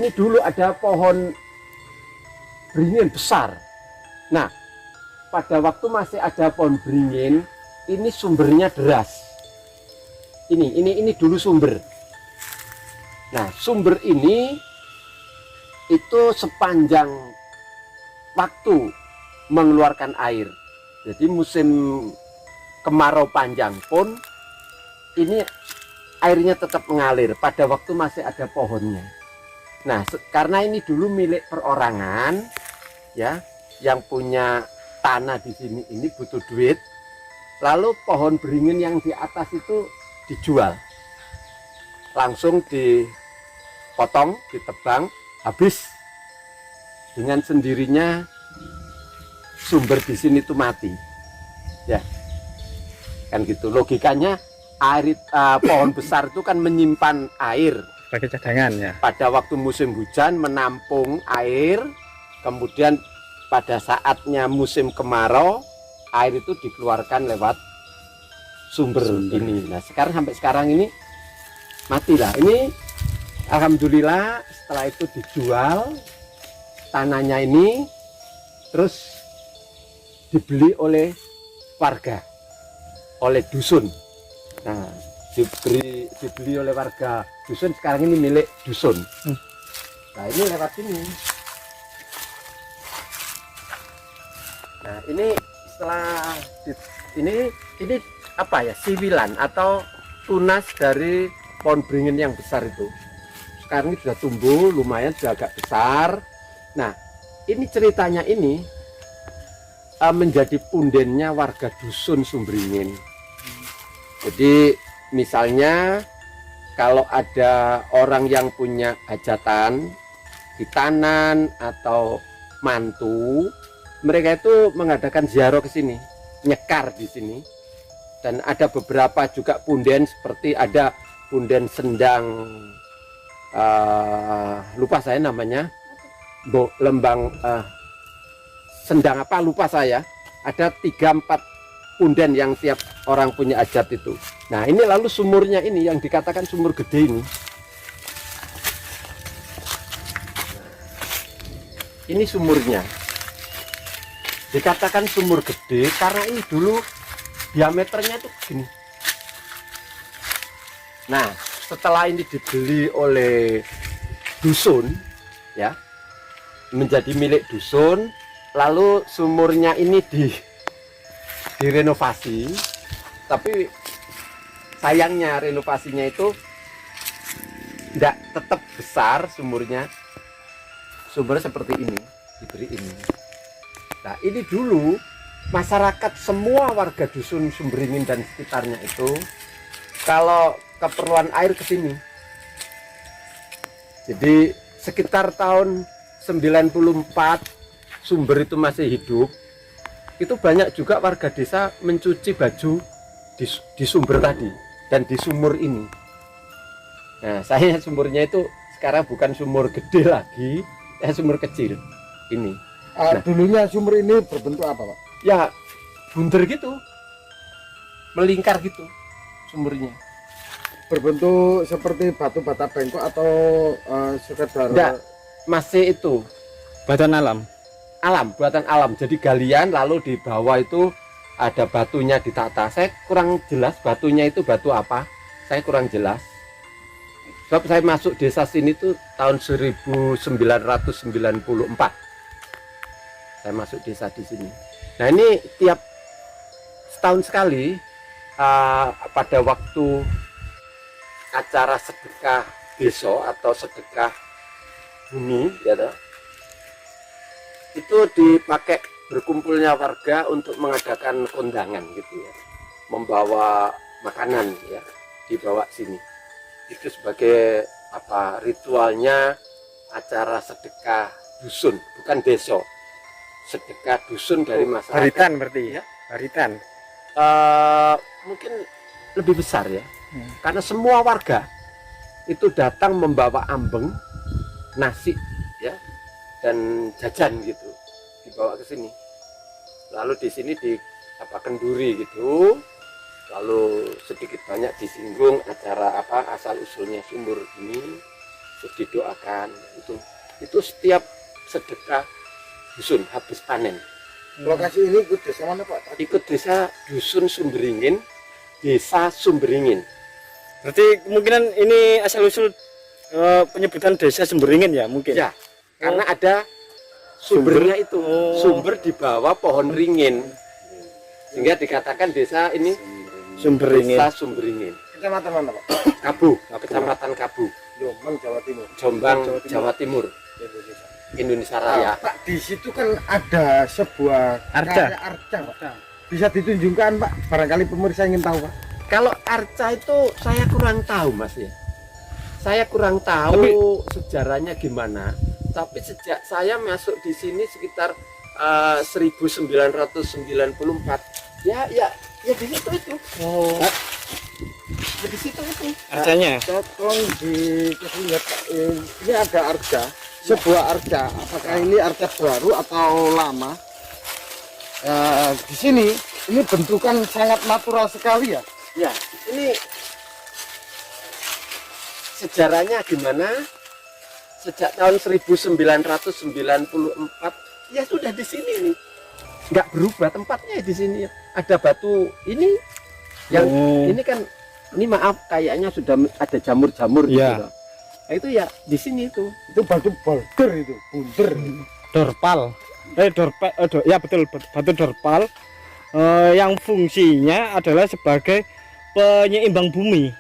ini dulu ada pohon beringin besar. Nah, pada waktu masih ada pohon beringin, ini sumbernya deras. Ini dulu sumber. Nah, sumber ini itu sepanjang waktu mengeluarkan air. Jadi musim kemarau panjang pun ini airnya tetap mengalir pada waktu masih ada pohonnya. Nah, karena ini dulu milik perorangan, ya, yang punya tanah di sini ini butuh duit. Lalu pohon beringin yang di atas itu dijual, langsung dipotong, ditebang, habis. Dengan sendirinya sumber di sini tuh mati, ya, kan gitu logikanya. Air pohon besar itu kan menyimpan air sebagai cadangan ya. Pada waktu musim hujan menampung air, kemudian pada saatnya musim kemarau air itu dikeluarkan lewat sumber ini. Nah, sampai sekarang ini matilah. Ini alhamdulillah setelah itu dijual tanahnya ini, terus dibeli oleh warga, oleh dusun. Nah, dibeli oleh warga dusun, sekarang ini milik dusun. Nah, ini lewat sini. Nah, ini setelah ini apa ya, siwilan atau tunas dari pohon beringin yang besar itu. Sekarang ini sudah tumbuh lumayan, sudah agak besar. Nah, ini ceritanya ini menjadi pundennya warga dusun Sumbringin. Jadi misalnya kalau ada orang yang punya hajatan, hitanan atau mantu, mereka itu mengadakan ziarah ke sini, nyekar di sini. Dan ada beberapa juga punden, seperti ada punden Sendang, lupa saya namanya, Lembang, Sendang apa lupa saya. Ada 3-4 punden yang tiap orang punya hajat itu. Nah, ini lalu sumurnya ini yang dikatakan sumur gede ini. Ini sumurnya. Dikatakan sumur gede karena ini dulu diameternya itu begini. Nah, setelah ini dibeli oleh dusun, ya, menjadi milik dusun, lalu sumurnya ini direnovasi, tapi sayangnya renovasinya itu tidak tetap besar sumurnya. Sumber seperti ini, diberi ini. Nah, ini dulu masyarakat semua warga dusun Sumbringin dan sekitarnya itu kalau keperluan air ke sini. Jadi sekitar tahun 94 sumber itu masih hidup, itu banyak juga warga desa mencuci baju di sumber tadi dan di sumur ini. Nah, saya sumurnya itu sekarang bukan sumur gede lagi, sumur kecil ini. Nah, dulunya sumur ini berbentuk apa, Pak? Ya, bunder gitu, melingkar gitu sumurnya. Berbentuk seperti batu bata bengkok atau sekedar? Enggak, masih itu Batuan alam. buatan alam. Jadi galian, lalu di bawah itu ada batunya ditata. Saya kurang jelas batunya itu batu apa, saya kurang jelas. Sebab saya masuk desa sini tuh tahun 1994. Saya masuk desa di sini. Nah, ini tiap setahun sekali pada waktu acara sedekah desa atau sedekah bumi, ya toh, itu dipakai berkumpulnya warga untuk mengadakan kondangan gitu ya, membawa makanan ya, dibawa sini. Itu sebagai apa, ritualnya acara sedekah dusun, bukan desa, sedekah dusun dari masyarakat. Haritan berarti Ya. Haritan. Mungkin lebih besar ya, karena semua warga itu datang membawa ambeng, nasi ya, dan jajan gitu, dibawa ke sini. Lalu di sini di apa, kenduri gitu, lalu sedikit banyak disinggung acara apa, asal usulnya sumur ini. didoakan. Itu setiap sedekah dusun habis panen. Lokasi ini ikut desa mana Pak? Ikut desa dusun Sumberingin, desa Sumberingin. Berarti kemungkinan ini asal usul penyebutan desa Sumberingin ya mungkin. Ya, karena ada sumbernya itu, sumber di bawah pohon ringin, sehingga dikatakan desa ini Sumberingin. Desa Sumberingin. Kecamatan mana Pak? Kabu, Kecamatan Kabu, Jombang, Jawa Timur. Jombang, Jawa Timur, Indonesia Raya. Pak, di situ kan ada sebuah Arca. karya arca, Pak. Bisa ditunjukkan, Pak? Barangkali pemirsa ingin tahu, Pak. Kalau arca itu saya kurang tahu, Mas ya. Saya kurang tahu sejarahnya gimana. Tapi sejak saya masuk di sini sekitar 1994, ya di situ itu. Oh. Ya, di situ itu. Arcanya. Tolong dikasih lihat, Pak. Ini ada arca, sebuah arca. Apakah ini arca baru atau lama? Di sini ini bentukan sangat natural sekali ya. Ya, ini sejarahnya gimana? Sejak tahun 1994 ya sudah di sini nih. Nggak berubah tempatnya di sini. Ada batu ini yang ini kan ini maaf kayaknya sudah ada jamur-jamur gitu Ya. loh. Nah, itu ya di sini itu. Itu batu boulder itu, bunder. Dorpal. Ya betul, batu dorpal yang fungsinya adalah sebagai penyeimbang bumi.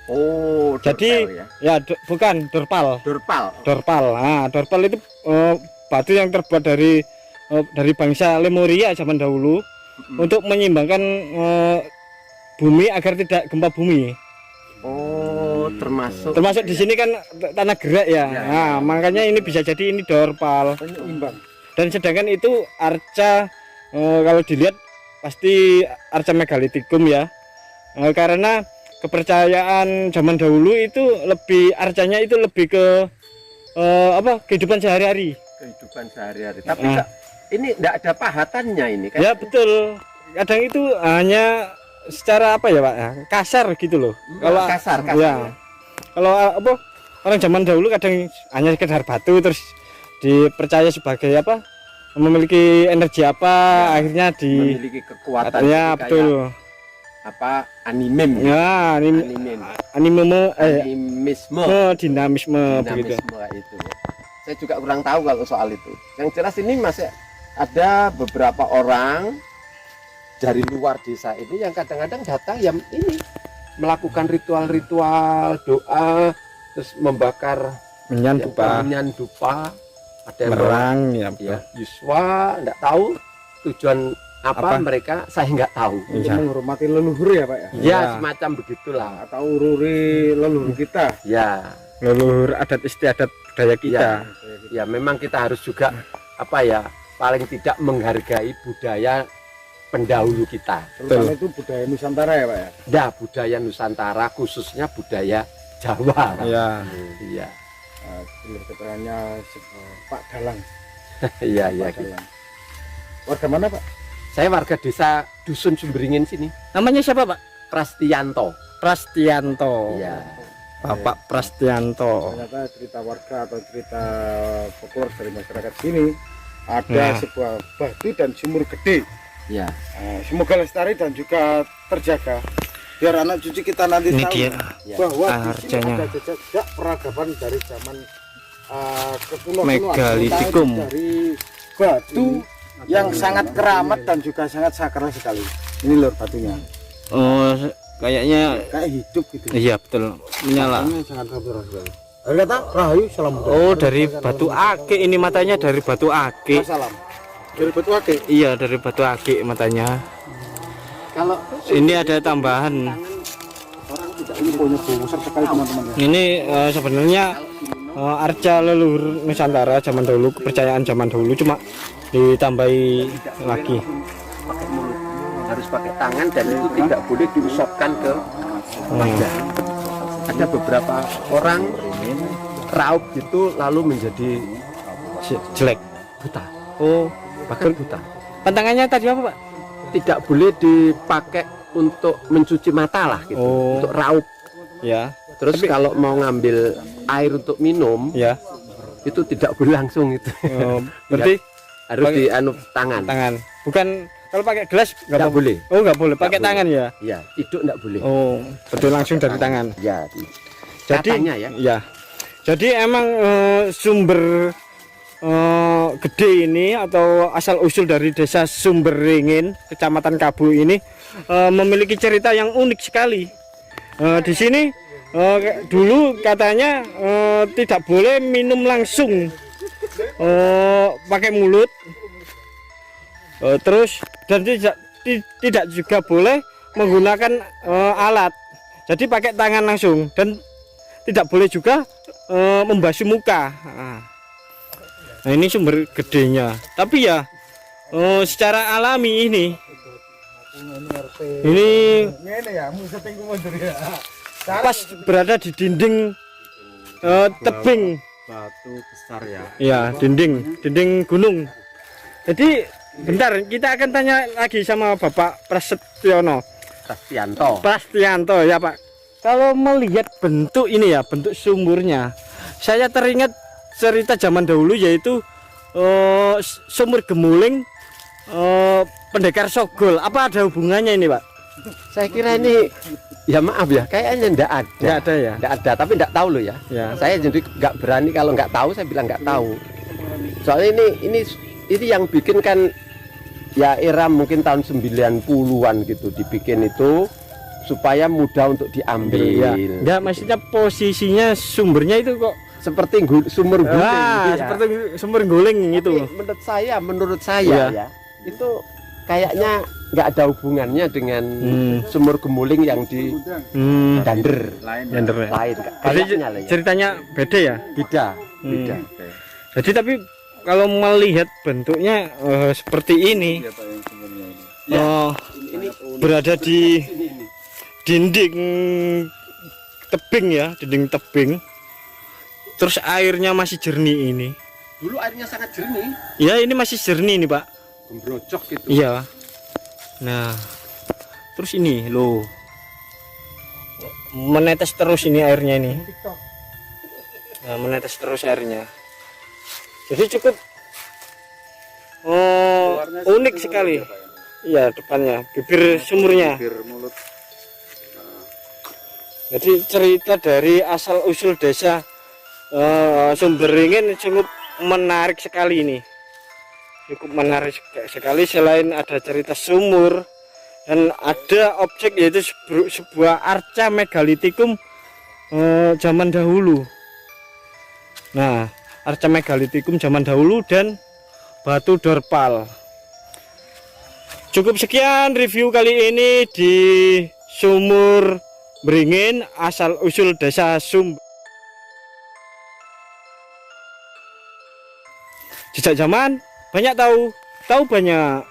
Oh, Jadi bukan dorpal. dorpal. Nah, dorpal itu batu yang terbuat dari bangsa Lemuria zaman dahulu untuk menyeimbangkan bumi agar tidak gempa bumi. Oh, termasuk Termasuk di sini kan tanah gerak ya. Nah, makanya ini bisa jadi ini dorpal. Penyeimbang. Dan sedangkan itu arca kalau dilihat pasti arca megalitikum ya. Karena kepercayaan zaman dahulu itu arcanya itu lebih ke kehidupan sehari-hari. kehidupan sehari-hari. Tapi ini enggak ada pahatannya ini kan. Ya betul. Kadang itu hanya secara kasar gitu loh. Kalau kasar. ya. Kalau orang zaman dahulu kadang hanya sekedar batu terus dipercaya sebagai memiliki energi akhirnya memiliki kekuatan ya seperti betul. kayak animem. Ya, animisme. Dinamisme begitu. Dinamisme kayak itu. Saya juga kurang tahu kalau soal itu. Yang jelas ini masih ada beberapa orang dari luar desa ini yang kadang-kadang datang yang ini melakukan ritual-ritual doa, terus membakar Menyan dupa, dupa, ada yang merang ya. Yuswa, enggak tahu tujuan apa mereka, saya nggak tahu. Untuk menghormati leluhur ya, Pak ya. Ya, semacam begitulah. Atau ururi leluhur kita. Ya, Leluhur adat istiadat budaya kita. ya memang kita harus juga paling tidak menghargai budaya pendahulu kita. Terutama itu budaya Nusantara ya, Pak ya. Ya, budaya Nusantara khususnya budaya Jawa. Ya. Iya. Dulu keterangannya Pak Dalang. Iya, Pak Dalang. Warga mana, Pak? Saya warga desa Dusun Sumberingin sini. Namanya siapa, Pak? Prastianto. Prastianto. Iya. Bapak Prastianto. Ternyata cerita warga atau cerita folklore dari masyarakat sini ada sebuah batu dan sumur gede. Ya. Semoga lestari dan juga terjaga biar anak cucu kita nanti Ini tahu dia bahwa di sini arcanya. ada jejak peradaban dari zaman kekuno Megalitikum. dari batu yang sangat keramat dan juga sangat sakral sekali. Ini lor batunya. Oh, kayaknya Kayak hidup gitu. iya betul, menyala. Matanya sangat natural sekali. Kata Rahayu salam. Oh, dari batu ake ini matanya dari batu ake. Salam. Dari batu ake. Iya, dari batu ake matanya. Kalau Ini ada tambahan. orang tidak Ini punya besar sekali teman-teman. Ini sebenarnya arca leluhur Nusantara zaman dahulu, kepercayaan zaman dahulu cuma ditambahi lagi. pakai mulut, harus pakai tangan dan itu tidak boleh diusapkan ke wajah. Ada beberapa orang raup gitu lalu menjadi Jelek. buta, Oh, bahkan buta. pantangannya tadi apa, Pak? Tidak boleh dipakai untuk mencuci mata lah gitu, Oh. untuk raup. Ya. Terus kalau mau ngambil air untuk minum Ya. itu tidak boleh langsung itu. Berarti Harus pakai- di anu tangan. tangan. Bukan kalau pakai gelas nggak Nggak apa-apa. boleh. Oh, nggak boleh. Pakai Nggak tangan ya. Ya, hidup enggak boleh. Oh, betul langsung dari tangan. Ya. Jadi Katanya ya. ya. Jadi emang sumber gede ini atau asal usul dari desa Sumberingin, Kecamatan Kabu ini memiliki cerita yang unik sekali. Di sini dulu katanya tidak boleh minum langsung pakai mulut, terus dan tidak juga boleh menggunakan alat. Jadi pakai tangan langsung dan tidak boleh juga membasuh muka. Nah, ini sumber gedenya. Tapi ya secara alami ini pas berada di dinding tebing, Batu besar ya. ya dinding gunung. Jadi bentar kita akan tanya lagi sama Bapak Prastianto ya Pak. Kalau melihat bentuk ini ya, bentuk sumurnya, saya teringat cerita zaman dahulu yaitu sumur Gemuling Pendekar Sogol. Apa ada hubungannya ini Pak? Saya kira ini ya maaf ya, kayaknya enggak ada. Nggak ada ya? Enggak ada, tapi enggak tahu loh ya. Ya. Saya jadi enggak berani kalau enggak tahu saya bilang enggak tahu. Soalnya ini yang bikin kan ya era mungkin tahun 90-an gitu dibikin itu supaya mudah untuk diambil. Ya. Enggak, maksudnya posisinya sumbernya itu kok Seperti sumur guling gitu ya. seperti sumber guling itu. Tapi menurut saya ya, itu kayaknya nggak ada hubungannya dengan sumur Gemuling yang di Dander. Dander ya. Lain Jadi kayaknya lah ya. ceritanya beda ya. Beda. Jadi tapi kalau melihat bentuknya seperti ini, berada di dinding tebing ya, dinding tebing. Terus airnya masih jernih ini. Dulu airnya sangat jernih, Ya ini masih jernih nih Pak. gembrojok gitu. Iya. Nah, terus ini loh, menetes terus ini airnya ini. Nah, menetes terus airnya. Jadi cukup unik sekali. Iya, depannya bibir sumurnya. Jadi cerita dari asal usul desa Sumberingin cukup menarik sekali ini. Cukup menarik sekali, selain ada cerita sumur dan ada objek yaitu sebuah arca megalitikum zaman dahulu. Nah, arca megalitikum zaman dahulu dan batu dorpal. Cukup sekian review kali ini di Sumur Beringin asal usul desa Sumber. Jejak zaman banyak tahu banyak.